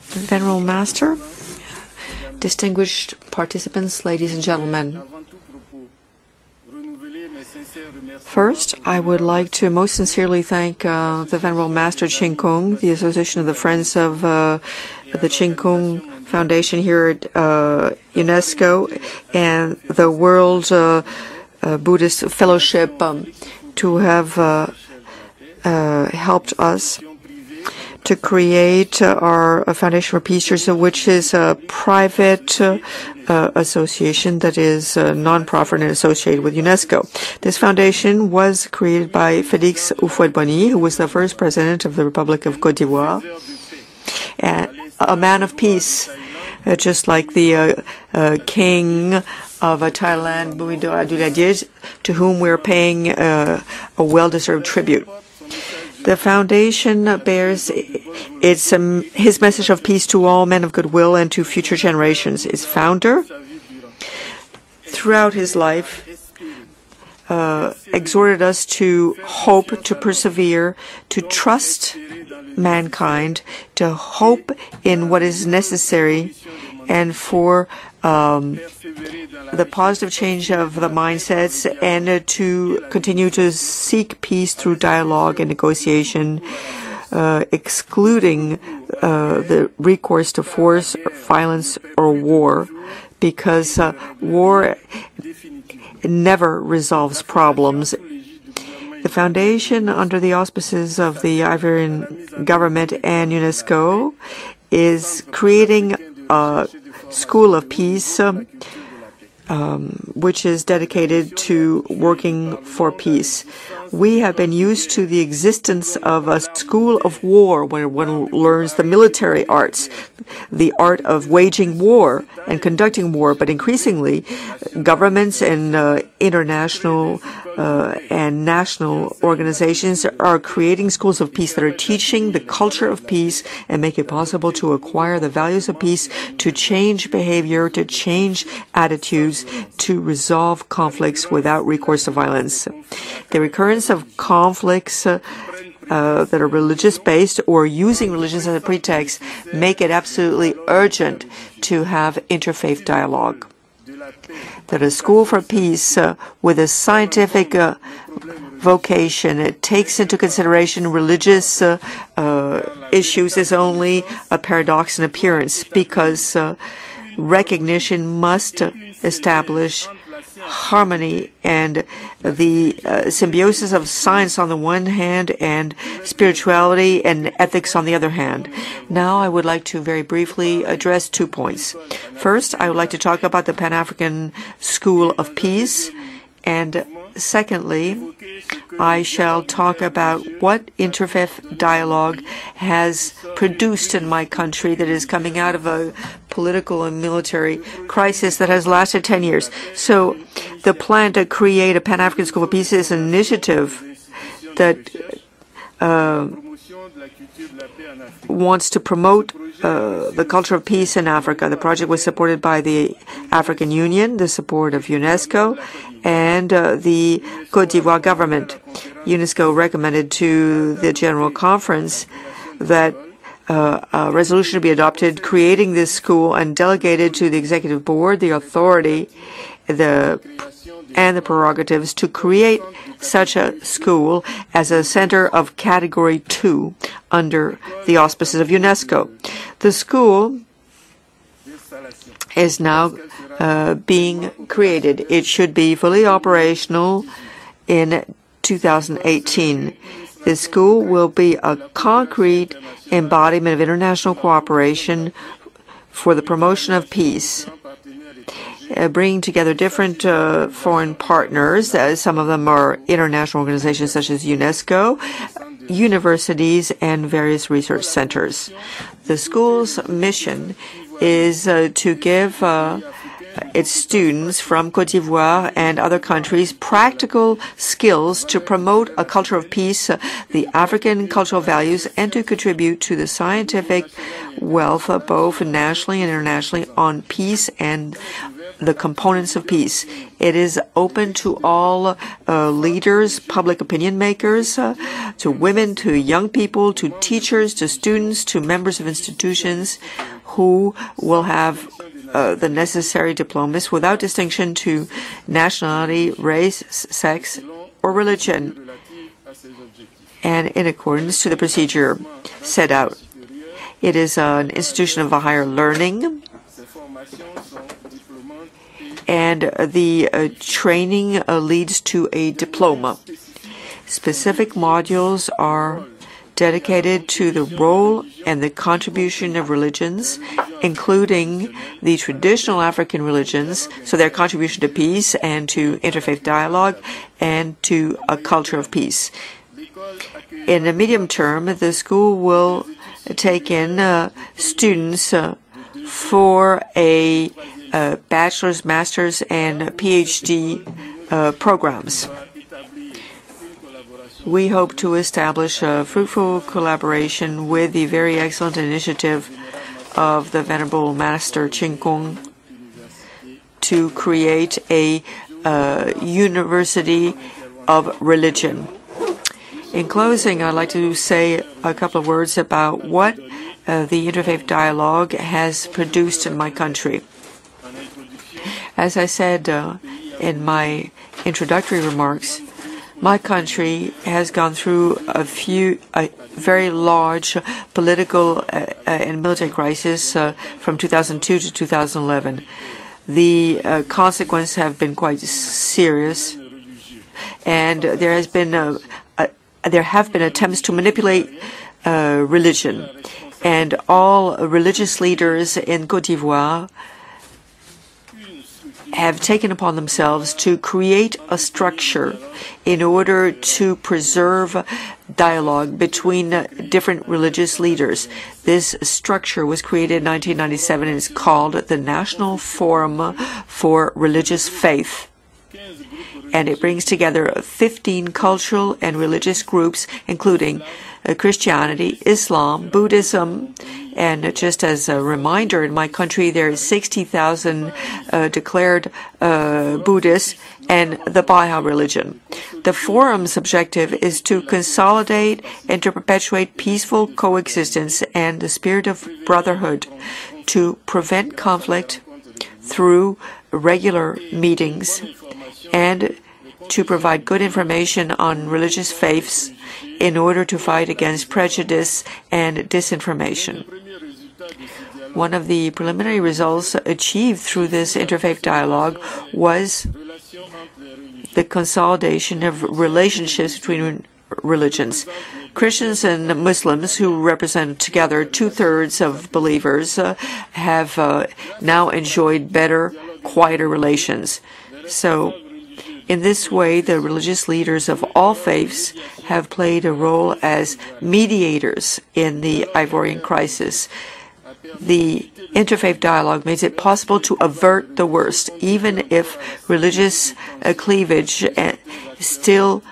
Venerable Master, distinguished participants, ladies and gentlemen. First, I would like to most sincerely thank the Venerable Master Ching Kung, the Association of the Friends of the Ching Kung Foundation here at UNESCO, and the World Buddhist Fellowship to have helped us to create our Foundation for Peace, which is a private association that is non-profit and associated with UNESCO. This foundation was created by Félix Houphouët-Boigny, who was the first president of the Republic of Côte d'Ivoire, and a man of peace, just like the king of Thailand, Bhumibol Adulyadej, to whom we're paying a well-deserved tribute. The foundation bears his message of peace to all men of goodwill and to future generations. His founder, throughout his life, exhorted us to hope, to persevere, to trust mankind, to hope in what is necessary, and for the positive change of the mindsets, and to continue to seek peace through dialogue and negotiation, excluding the recourse to force, violence, or war, because war never resolves problems. The foundation, under the auspices of the Ivorian government and UNESCO, is creating a school of peace, which is dedicated to working for peace. We have been used to the existence of a school of war where one learns the military arts, the art of waging war and conducting war, but increasingly governments and international and national organizations are creating schools of peace that are teaching the culture of peace and make it possible to acquire the values of peace, to change behavior, to change attitudes, to resolve conflicts without recourse to violence. The recurrence of conflicts that are religious-based or using religion as a pretext make it absolutely urgent to have interfaith dialogue. That a school for peace with a scientific vocation, it takes into consideration religious issues, is only a paradox in appearance, because recognition must establish harmony and the symbiosis of science on the one hand and spirituality and ethics on the other hand. Now I would like to very briefly address 2 points. First, I would like to talk about the Pan-African School of Peace, and secondly, I shall talk about what interfaith dialogue has produced in my country that is coming out of a political and military crisis that has lasted 10 years. So the plan to create a Pan-African School of Peace is an initiative that wants to promote the culture of peace in Africa. The project was supported by the African Union, the support of UNESCO, and the Côte d'Ivoire government. UNESCO recommended to the General Conference that a resolution be adopted creating this school and delegated to the Executive Board the authority and the prerogatives to create such a school as a center of Category 2 under the auspices of UNESCO. The school is now being created. It should be fully operational in 2018. This school will be a concrete embodiment of international cooperation for the promotion of peace, bringing together different foreign partners. Some of them are international organizations such as UNESCO, universities, and various research centers. The school's mission is to give its students from Côte d'Ivoire and other countries practical skills to promote a culture of peace, the African cultural values, and to contribute to the scientific wealth, both nationally and internationally, on peace and the components of peace. It is open to all leaders, public opinion makers, to women, to young people, to teachers, to students, to members of institutions who will have the necessary diplomas without distinction to nationality, race, sex, or religion, and in accordance to the procedure set out. It is an institution of higher learning, and the training leads to a diploma. Specific modules are dedicated to the role and the contribution of religions, including the traditional African religions, so their contribution to peace and to interfaith dialogue and to a culture of peace. In the medium term, the school will take in students for a bachelor's, master's, and PhD programs. We hope to establish a fruitful collaboration with the very excellent initiative of the Venerable Master Ching Kung to create a university of religion. In closing, I'd like to say a couple of words about what the Interfaith Dialogue has produced in my country. As I said in my introductory remarks, my country has gone through a very large political and military crisis from 2002 to 2011. The consequences have been quite serious, and there have been attempts to manipulate religion, and all religious leaders in Côte d'Ivoire have taken upon themselves to create a structure in order to preserve dialogue between different religious leaders. This structure was created in 1997 and is called the National Forum for Religious Faith. And it brings together 15 cultural and religious groups, including Christianity, Islam, Buddhism, and just as a reminder, in my country there are 60,000 declared Buddhists and the Baha'i religion. The forum's objective is to consolidate and to perpetuate peaceful coexistence and the spirit of brotherhood, to prevent conflict through regular meetings, and to provide good information on religious faiths in order to fight against prejudice and disinformation. One of the preliminary results achieved through this interfaith dialogue was the consolidation of relationships between religions. Christians and Muslims, who represent together 2/3 of believers, have now enjoyed better, quieter relations. So, in this way, the religious leaders of all faiths have played a role as mediators in the Ivorian crisis. The interfaith dialogue makes it possible to avert the worst, even if religious cleavage still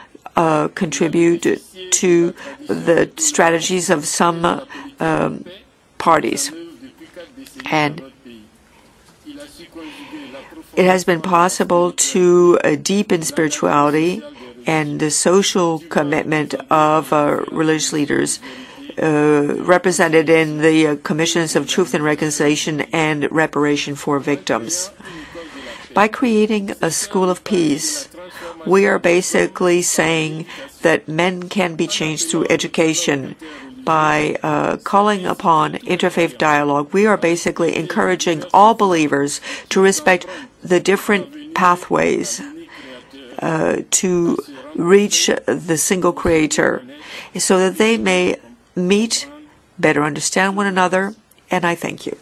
contribute to the strategies of some parties. And it has been possible to deepen spirituality and the social commitment of religious leaders represented in the Commissions of Truth and Reconciliation and Reparation for Victims. By creating a school of peace, we are basically saying that men can be changed through education. By calling upon interfaith dialogue, we are basically encouraging all believers to respect the different pathways to reach the single Creator, so that they may meet, better understand one another, and I thank you.